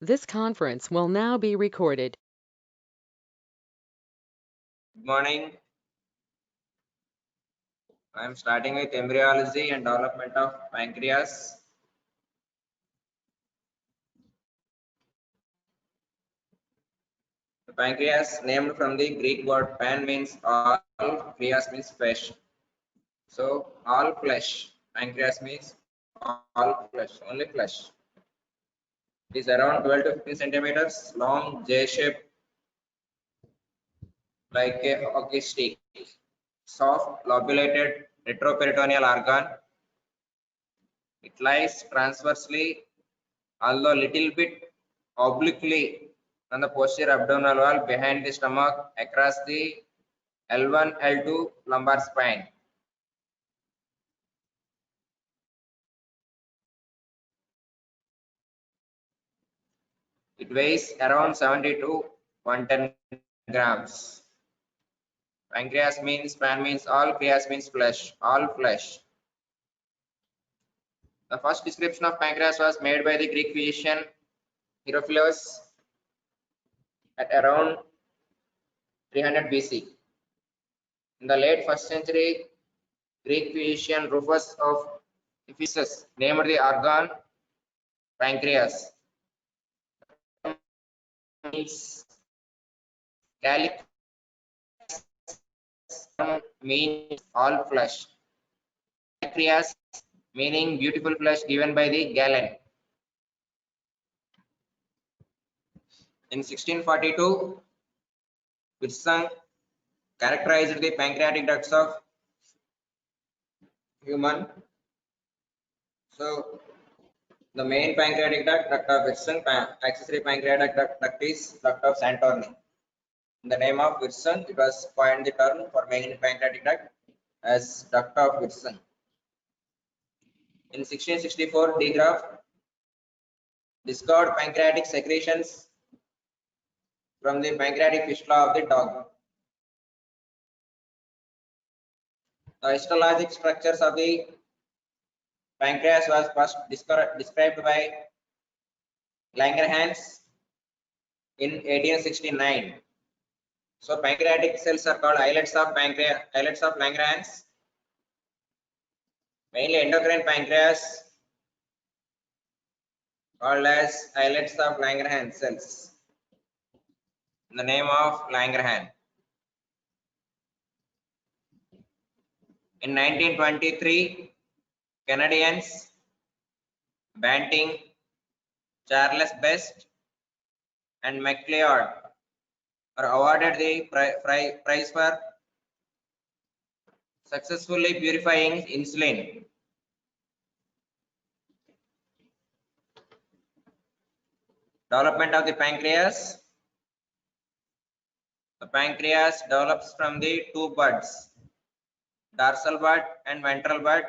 This conference will now be recorded. Good morning. I am starting with embryology and development of pancreas. The pancreas, named from the Greek word pan, means all, krias means flesh. So all flesh. Pancreas means all flesh, only flesh. It is around 12 to 15 centimeters long, J-shaped, like a hockey stick. Soft, lobulated retroperitoneal organ. It lies transversely, although little bit obliquely, on the posterior abdominal wall behind the stomach across the L1, L2 lumbar spine. It weighs around 70 to 110 grams. Pancreas means pan means all, krias means flesh, all flesh. The first description of pancreas was made by the Greek physician Herophilus at around 300 BC. In the late 1st century, Greek physician Rufus of Ephesus named the organ pancreas. Means calyx means all flesh. Pancreas meaning beautiful flesh given by the Galen. In 1642, Wirsung characterized the pancreatic ducts of human. So the main pancreatic duct of Wirsung, accessory pancreatic duct is duct of Santorni. In the name of Wirsung, it was coined the term for main pancreatic duct as duct of Wirsung. In 1664, de Graaf discovered pancreatic secretions from the pancreatic fistula of the dog. The histologic structures of the pancreas was first described by Langerhans in 1869. So pancreatic cells are called islets of Langerhans. Mainly endocrine pancreas called as islets of Langerhans cells in the name of Langerhans. In 1923, Canadians Banting, Charles Best, and MacLeod are awarded the prize for successfully purifying insulin. Development of the pancreas. The pancreas develops from the two buds, dorsal bud and ventral bud.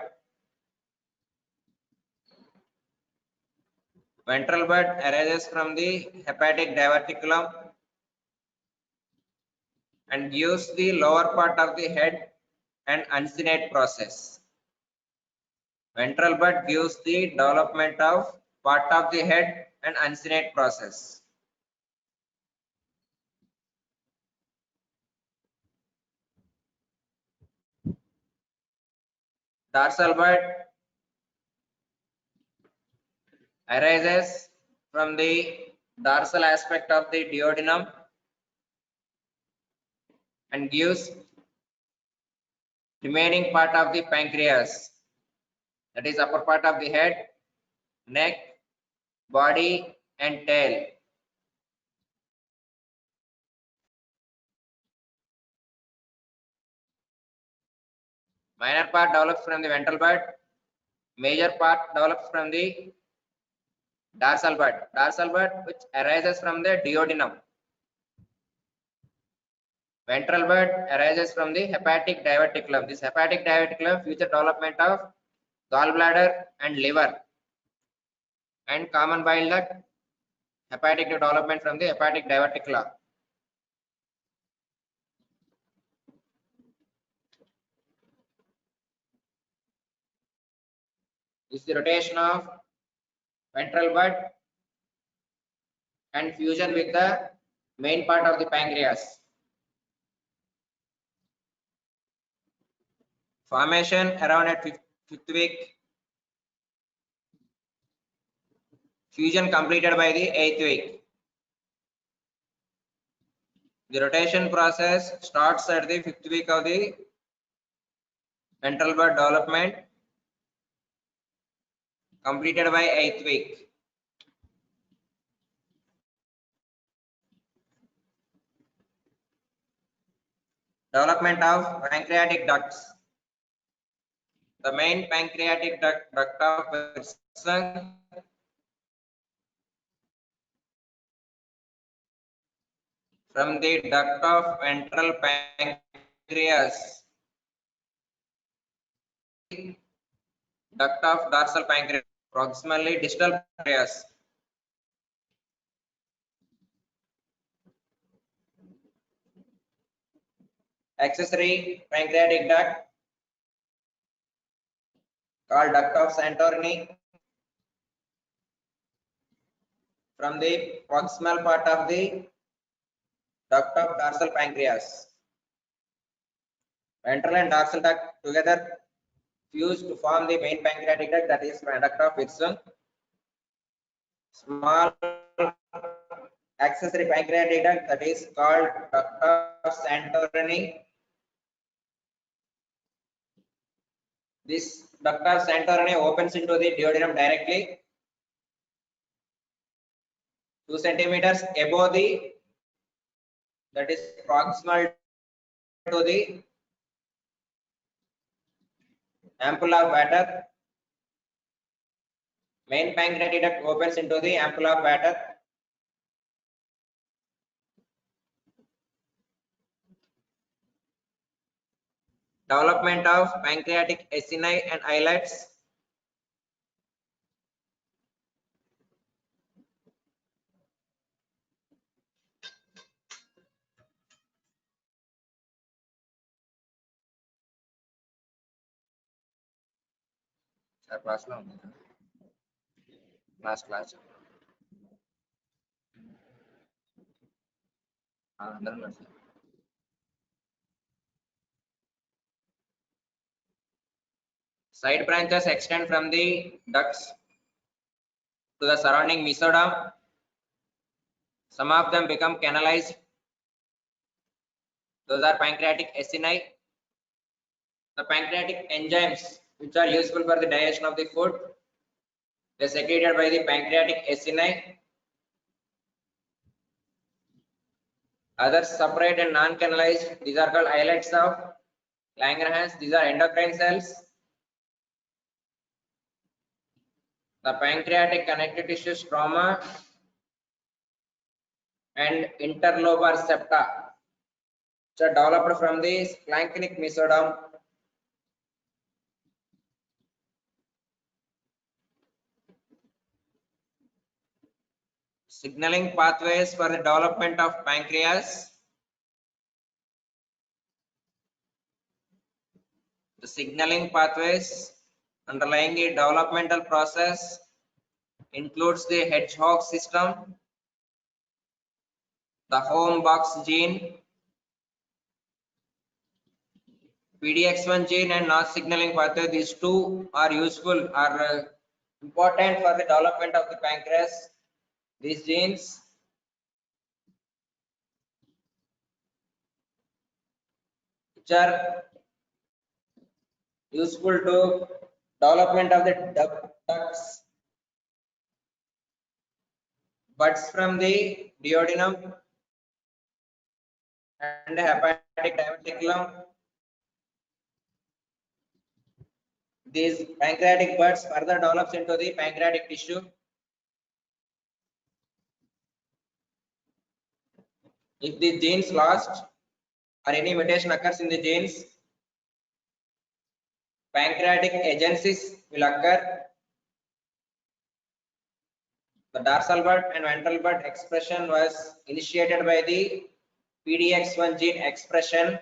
Ventral bud arises from the hepatic diverticulum and gives the lower part of the head and uncinate process. Ventral bud gives the development of part of the head and uncinate process. Dorsal bud arises from the dorsal aspect of the duodenum and gives remaining part of the pancreas, that is upper part of the head, neck, body and tail. Minor part develops from the ventral bud, major part develops from the dorsal bud. Dorsal bud which arises from the duodenum. Ventral bud arises from the hepatic diverticulum. This hepatic diverticulum future development of gallbladder and liver, and common bile duct, hepatic development from the hepatic diverticula. This is the rotation of ventral bud and fusion with the main part of the pancreas. Formation around at fifth week. Fusion completed by the 8th week. The rotation process starts at the 5th week of the ventral bud development, completed by 8th week. Development of pancreatic ducts. The main pancreatic duct of Wirsung from the duct of ventral pancreas, duct of dorsal pancreas, proximally distal pancreas. Accessory pancreatic duct called duct of Santorini from the proximal part of the duct of dorsal pancreas. Ventral and dorsal duct together fuse to form the main pancreatic duct, that is duct of Wirsung. Small accessory pancreatic duct, that is called duct of Santorini. This duct of Santorini opens into the duodenum directly 2 centimeters above the, that is proximal to the ampulla of Vater. Main pancreatic duct opens into the ampulla of Vater. Development of pancreatic acini and islets. Class lo undi. Class. అందరం కలిసి. Side branches extend from the ducts to the surrounding mesoderm. Some of them become canalized. Those are pancreatic acini. The pancreatic enzymes which are useful for the digestion of the food, they are secreted by the pancreatic acini. Others separate and non-canalized, these are called islets of Langerhans. These are endocrine cells. The pancreatic connective tissue stroma and interlobar septa, which are developed from the splanchnic mesoderm. Signaling pathways for the development of pancreas. The signaling pathways underlying the developmental process includes the hedgehog system, the home box gene, PDX1 gene and Notch signaling pathway. These two are useful, are important for the development of the pancreas. These genes which are useful to development of the ducts, buds from the duodenum and hepatic diverticulum. These pancreatic buds further develops into the pancreatic tissue. If the genes lost or any mutation occurs in the genes, pancreatic agenesis will occur. The dorsal bud and ventral bud expression was initiated by the PDX1 gene expression.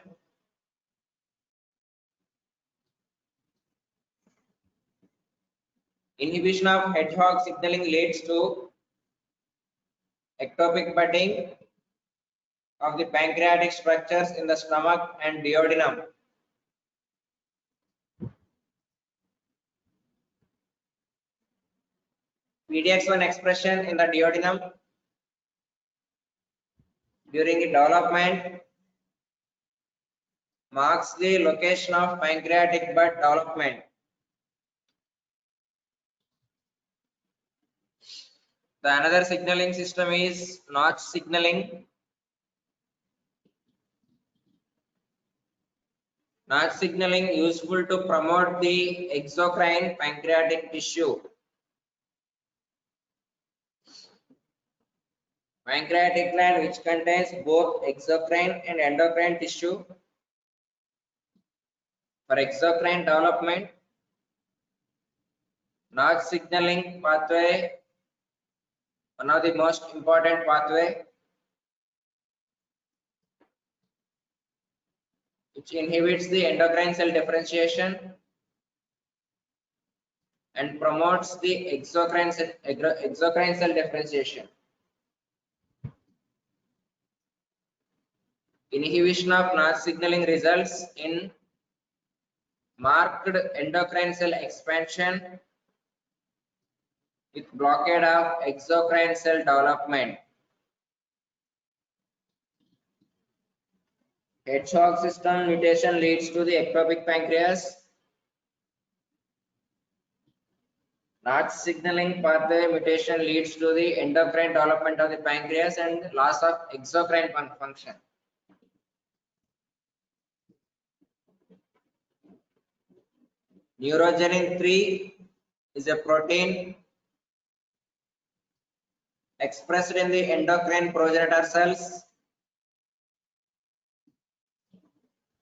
Inhibition of hedgehog signaling leads to ectopic budding of the pancreatic structures in the stomach and duodenum. PDX1 expression in the duodenum during the development marks the location of pancreatic bud development. The another signaling system is Notch signaling. Notch signaling useful to promote the exocrine pancreatic tissue. Pancreatic gland which contains both exocrine and endocrine tissue. For exocrine development, Notch signaling pathway, one of the most important pathway, which inhibits the endocrine cell differentiation and promotes the exocrine cell differentiation. Inhibition of Notch signaling results in marked endocrine cell expansion with blockade of exocrine cell development. Hedgehog system mutation leads to the ectopic pancreas. Notch signaling pathway mutation leads to the endocrine development of the pancreas and loss of exocrine function. Neurogenin 3 is a protein expressed in the endocrine progenitor cells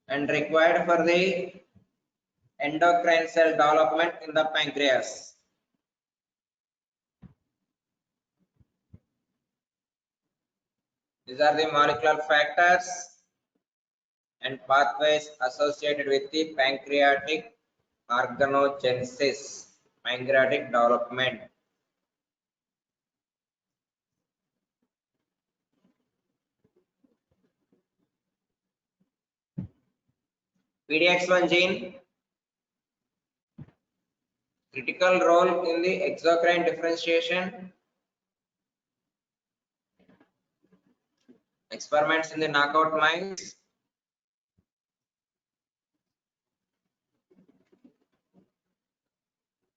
and required for the endocrine cell development in the pancreas. These are the molecular factors and pathways associated with the pancreatic organogenesis, pancreatic development. PDX1 gene, critical role in the exocrine differentiation. Experiments in the knockout mice.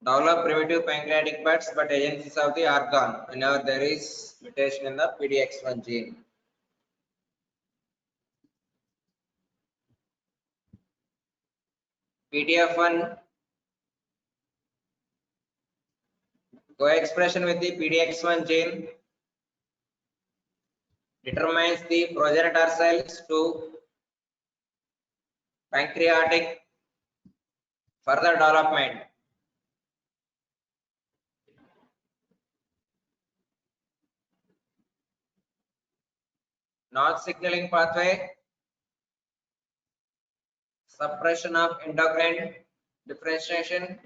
Develop primitive pancreatic buds but agencies of the organ whenever there is mutation in the PDX1 gene. PDF1 co-expression with the PDX1 gene determines the progenitor cells to pancreatic further development. Notch signaling pathway, suppression of endocrine differentiation,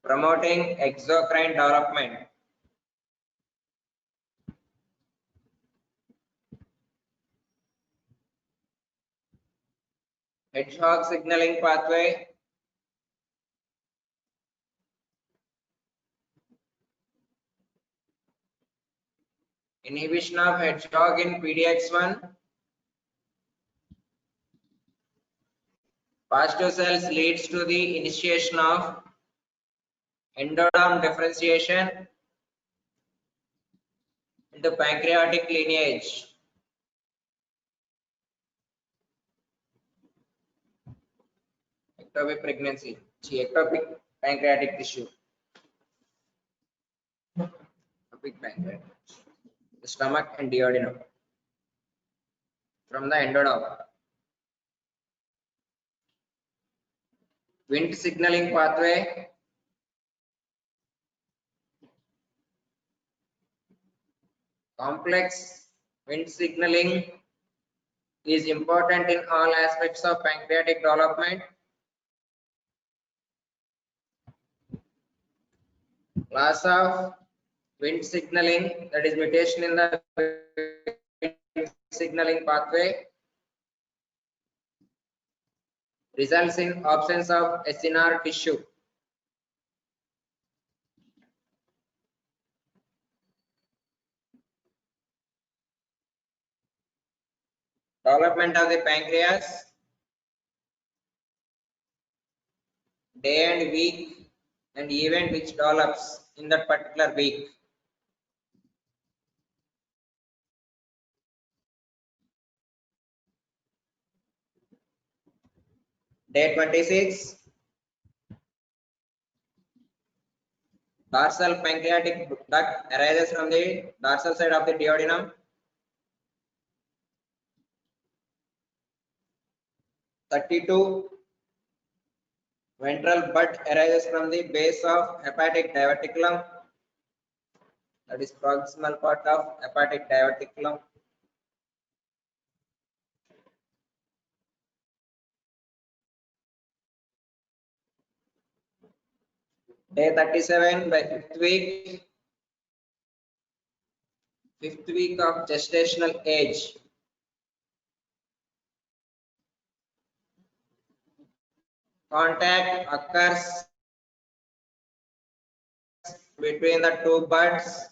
promoting exocrine development. Hedgehog signaling pathway, inhibition of hedgehog in PDX1. Positive cells leads to the initiation of endoderm differentiation into pancreatic lineage. Ectopic pregnancy, ectopic pancreatic tissue. Ectopic pancreatic, the stomach and duodenum. From the endoderm. Wnt signaling pathway, complex Wnt signaling is important in all aspects of pancreatic development. Loss of Wind signaling, that is mutation in the wind signaling pathway, results in absence of SNR tissue. Development of the pancreas, day and week and event which develops in that particular week. Day 26, dorsal pancreatic duct arises from the dorsal side of the duodenum. 32, ventral bud arises from the base of hepatic diverticulum, that is proximal part of hepatic diverticulum. Day 37, by fifth week of gestational age, contact occurs between the two buds.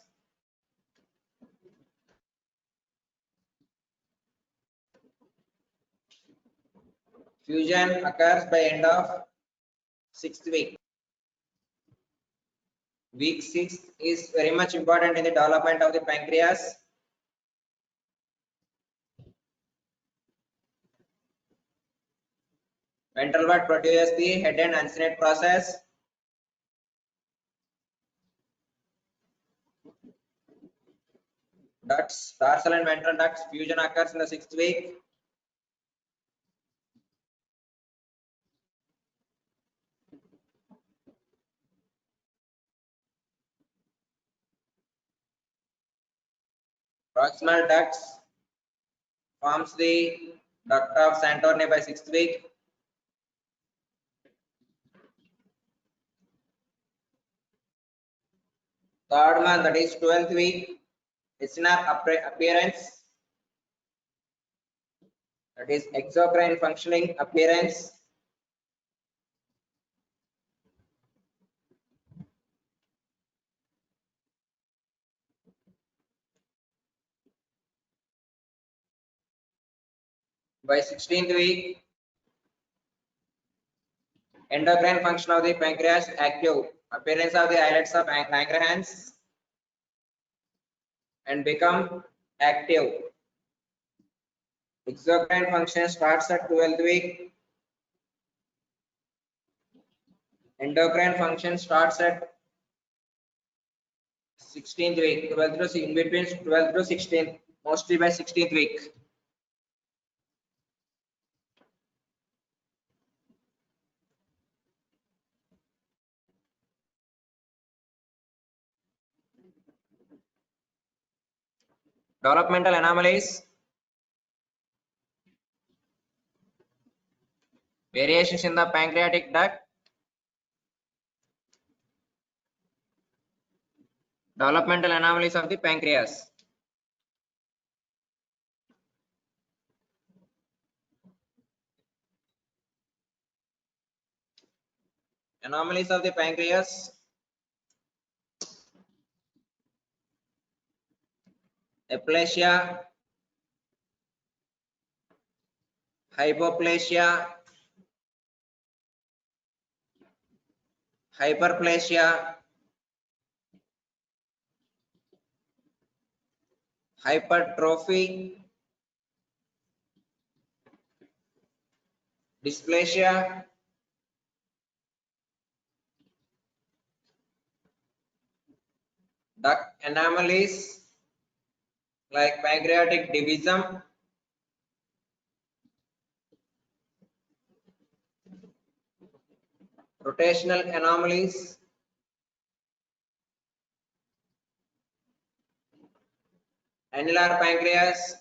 Fusion occurs by end of 6th week. Week 6 is very much important in the development of the pancreas. Ventral bud produces the head and uncinate process. Ducts, dorsal and ventral ducts fusion occurs in the 6th week. Proximal ducts forms the duct of Santorni by 6th week. Third month, that is 12th week, SNR appearance, that is exocrine functioning appearance. By 16th week, endocrine function of the pancreas active, appearance of the islets of Langerhans and become active. Exocrine function starts at 12th week. Endocrine function starts at 16th week, 12th to in between 12th to 16th, mostly by 16th week. Developmental anomalies, variations in the pancreatic duct, developmental anomalies of the pancreas. Anomalies of the pancreas, aplasia, hypoplasia, hyperplasia, hypertrophy, dysplasia, duct anomalies like pancreatic divisum, rotational anomalies, annular pancreas,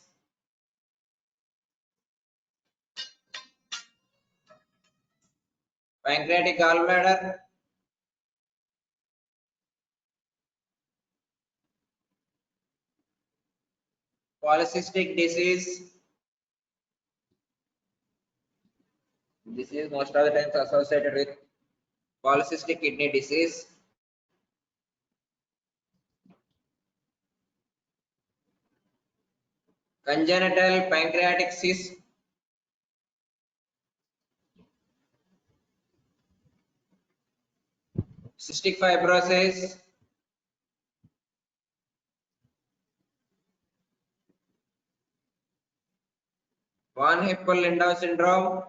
pancreatic gallbladder, Polycystic disease. This is most of the times associated with polycystic kidney disease. Congenital pancreatic cyst. Cystic fibrosis. Von Hippel-Lindau syndrome.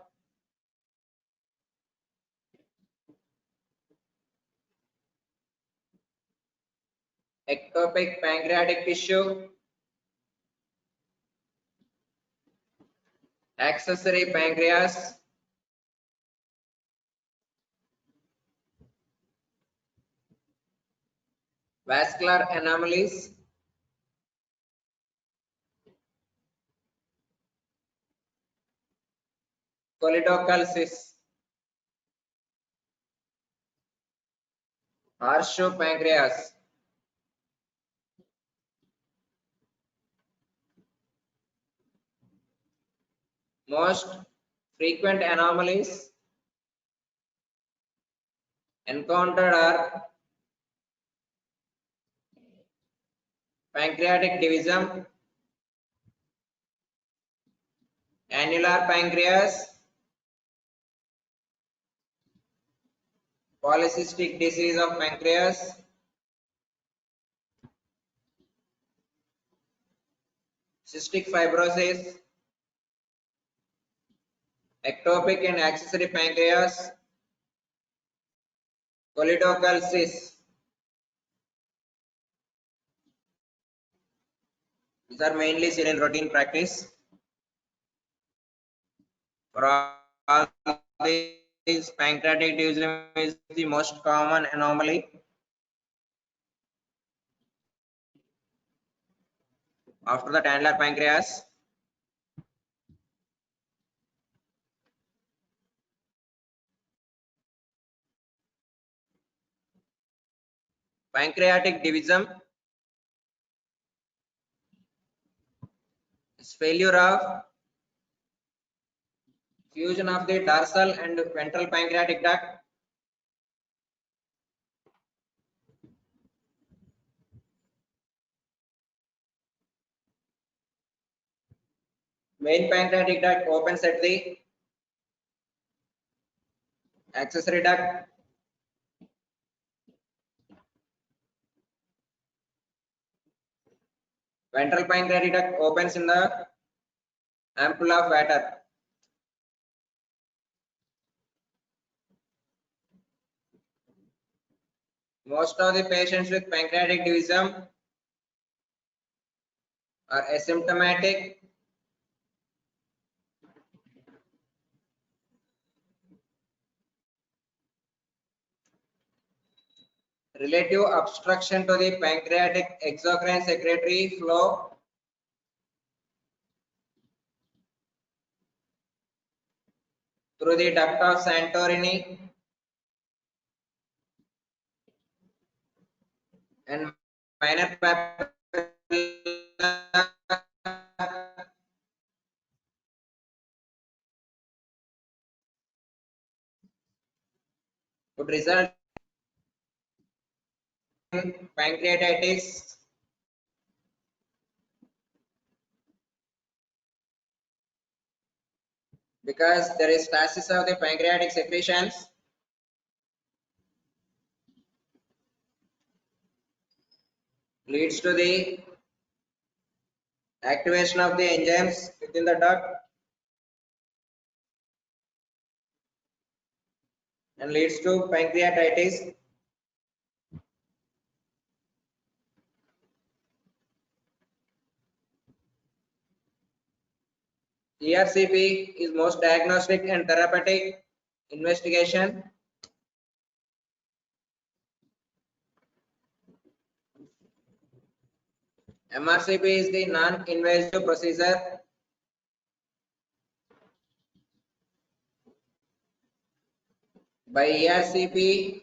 Ectopic pancreatic tissue. Accessory pancreas. Vascular anomalies. Choledochal cyst. Horseshoe pancreas. Most frequent anomalies encountered are pancreatic divisum, annular pancreas, polycystic disease of pancreas, cystic fibrosis, ectopic and accessory pancreas, choledochal cyst. These are mainly seen in routine practice. For all these, pancreatic divisum is the most common anomaly. After the annular pancreas, pancreatic divisum is failure of fusion of the dorsal and ventral pancreatic duct. Main pancreatic duct opens at the accessory duct. Ventral pancreatic duct opens in the ampulla of Vater. Most of the patients with pancreatic divisum are asymptomatic. Relative obstruction to the pancreatic exocrine secretory flow through the duct of Santorini and minor papilla would result in pancreatitis. Because there is stasis of the pancreatic secretions, leads to the activation of the enzymes within the duct and leads to pancreatitis. ERCP is most diagnostic and therapeutic investigation. MRCP is the non-invasive procedure. By ERCP,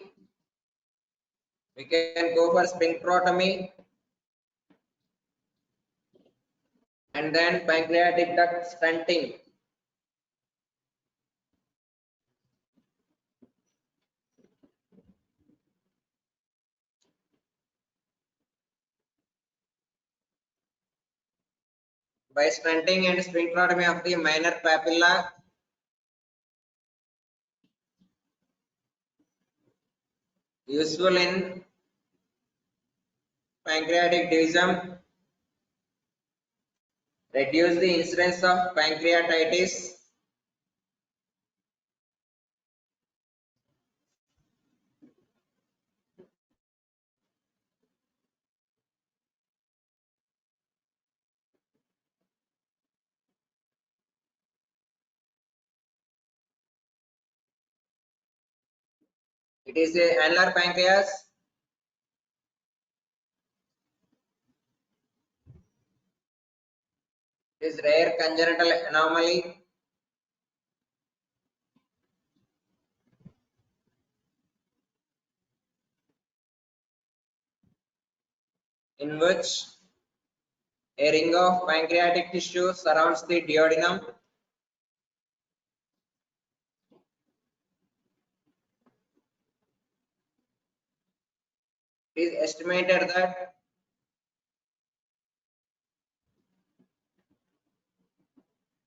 we can go for sphincterotomy, and then pancreatic duct stenting. By stenting and sphincterotomy of the minor papilla, useful in pancreatic divisum, reduce the incidence of pancreatitis, it is a annular pancreas. It is rare congenital anomaly in which a ring of pancreatic tissue surrounds the duodenum. It is estimated that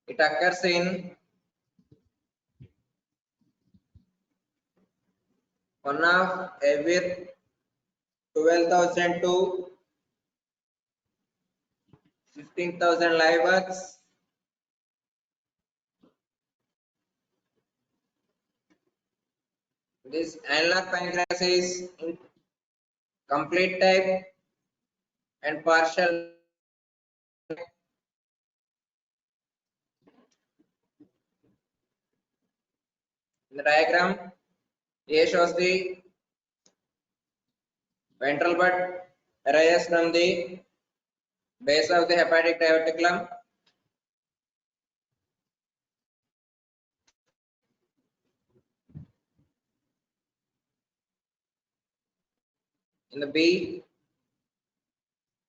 it occurs in one of every 12,000 to 15,000 live births. This annular pancreas is in complete type and partial. In the diagram, A shows the ventral bud arises from the base of the hepatic diverticulum. In the B,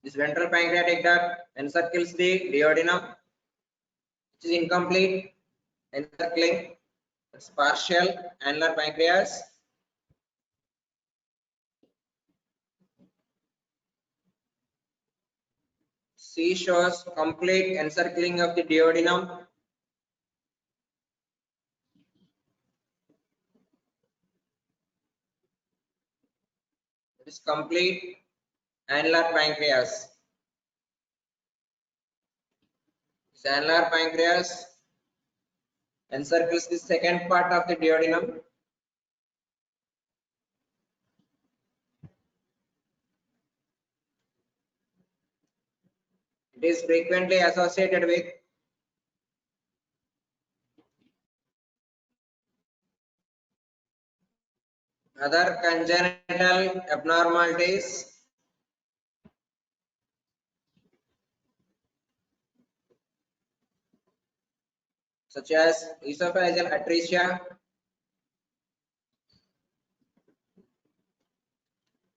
this ventral pancreatic duct encircles the duodenum, which is incomplete encircling. It's partial annular pancreas. C shows complete encircling of the duodenum. It is complete annular pancreas. This annular pancreas encircles the second part of the duodenum. It is frequently associated with other congenital abnormalities such as esophageal atresia,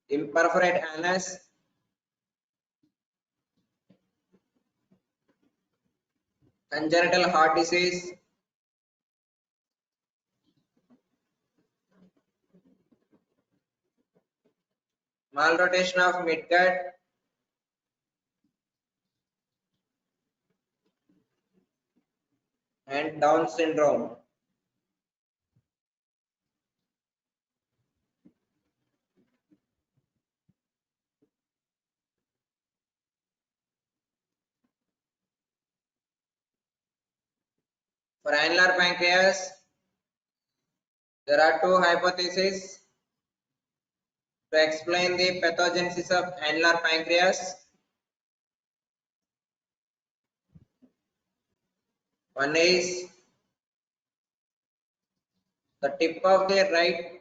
imperforate anus, congenital heart disease, malrotation of midgut, and Down syndrome. For annular pancreas, there are two hypotheses to explain the pathogenesis of annular pancreas. One is the tip of the right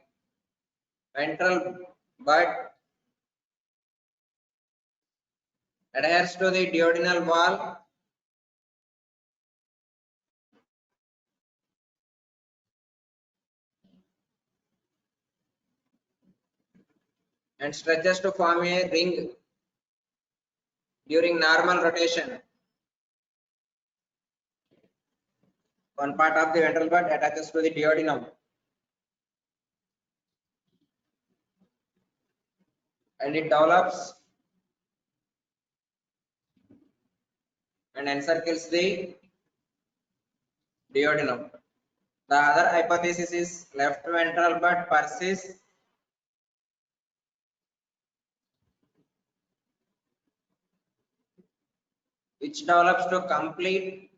ventral bud adheres to the duodenal wall and stretches to form a ring during normal rotation. one part of the ventral bud attaches to the duodenum and it develops and encircles the duodenum. The other hypothesis is left ventral bud persists which develops to complete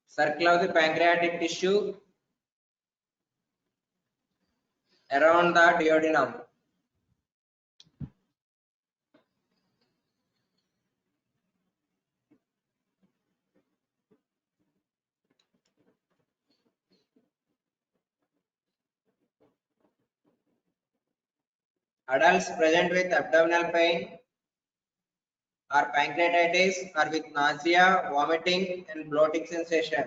circle of the pancreatic tissue around the duodenum. Adults present with abdominal pain or pancreatitis or with nausea, vomiting and bloating sensation.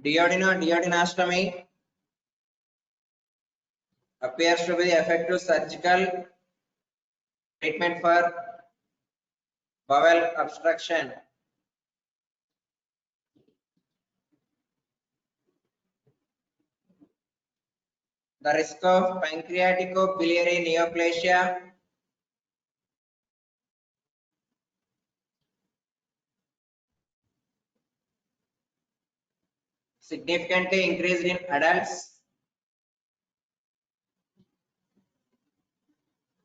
Duodenostomy appears to be the effective surgical treatment for bowel obstruction. The risk of pancreaticobiliary neoplasia significantly increased in adults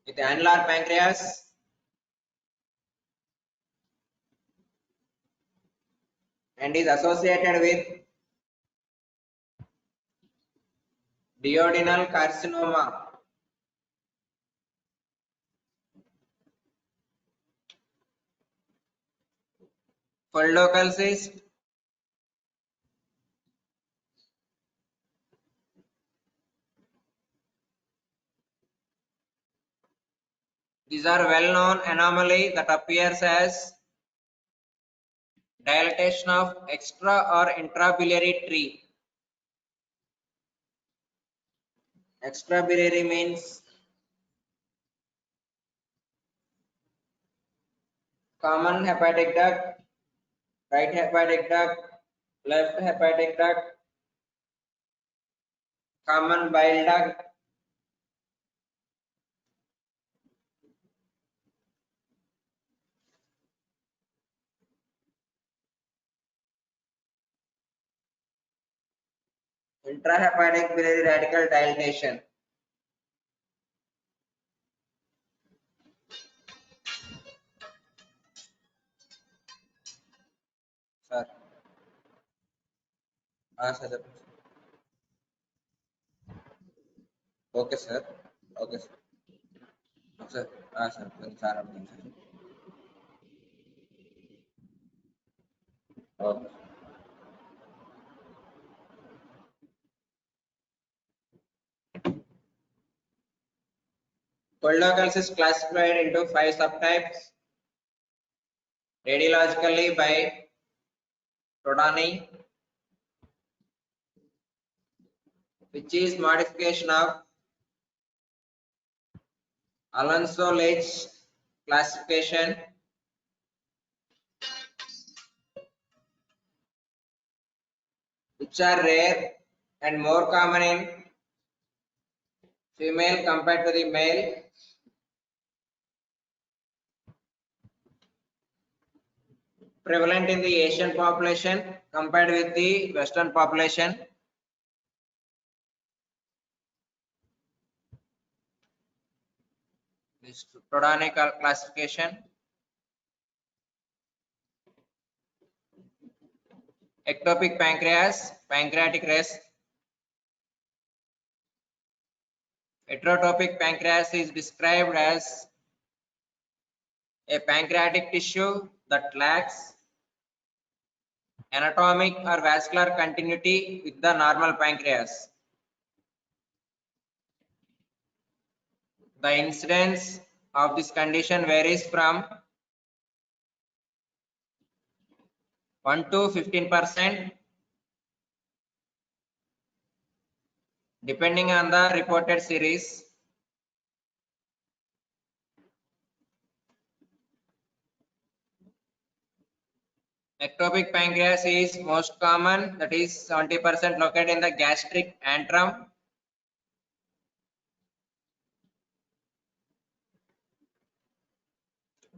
with annular pancreas and is associated with duodenal carcinoma. Full local cyst, these are well-known anomaly that appears as dilatation of extra or intrabiliary tree. Extrabiliary means common hepatic duct, right hepatic duct, left hepatic duct, common bile duct, intrahepatic biliary radical dilatation. Sir. Sir. Okay, sir. Okay, sir. Sir. Sir. Sir. Okay. Cold is classified into 5 subtypes radiologically by Rodani, which is modification of Alonso-Leach classification, which are rare and more common in female compared to the male. Prevalent in the Asian population compared with the Western population. This Rodani classification. Ectopic pancreas, pancreatic rest. Heterotopic pancreas is described as a pancreatic tissue that lacks anatomic or vascular continuity with the normal pancreas. The incidence of this condition varies from 1 to 15% depending on the reported series. Ectopic pancreas is most common, that is 70% located in the gastric antrum.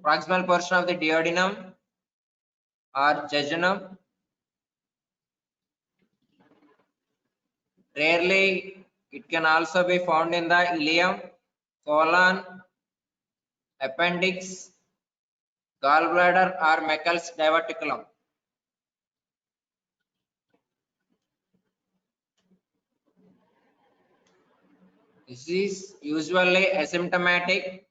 Proximal portion of the duodenum or jejunum. Rarely, it can also be found in the ileum, colon, appendix, gallbladder, or Meckel's diverticulum. This is usually asymptomatic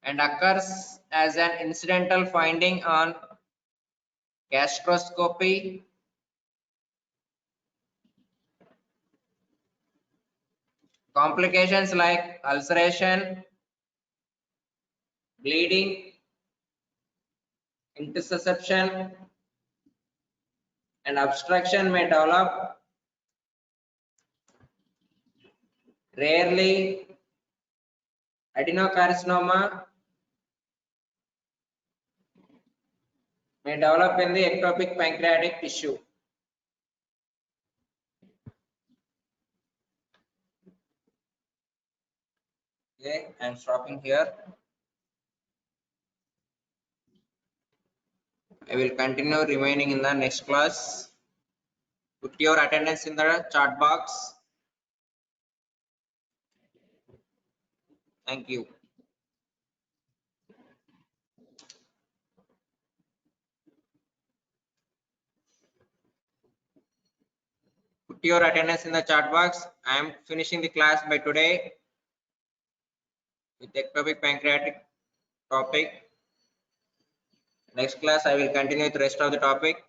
and occurs as an incidental finding on gastroscopy. Complications like ulceration, bleeding, intussusception, and obstruction may develop. Rarely, adenocarcinoma may develop in the ectopic pancreatic tissue. Okay, I'm stopping here. I will continue remaining in the next class. Put your attendance in the chat box. Thank you. Put your attendance in the chat box. I am finishing the class by today with ectopic pancreatic topic. Next class I will continue with the rest of the topic.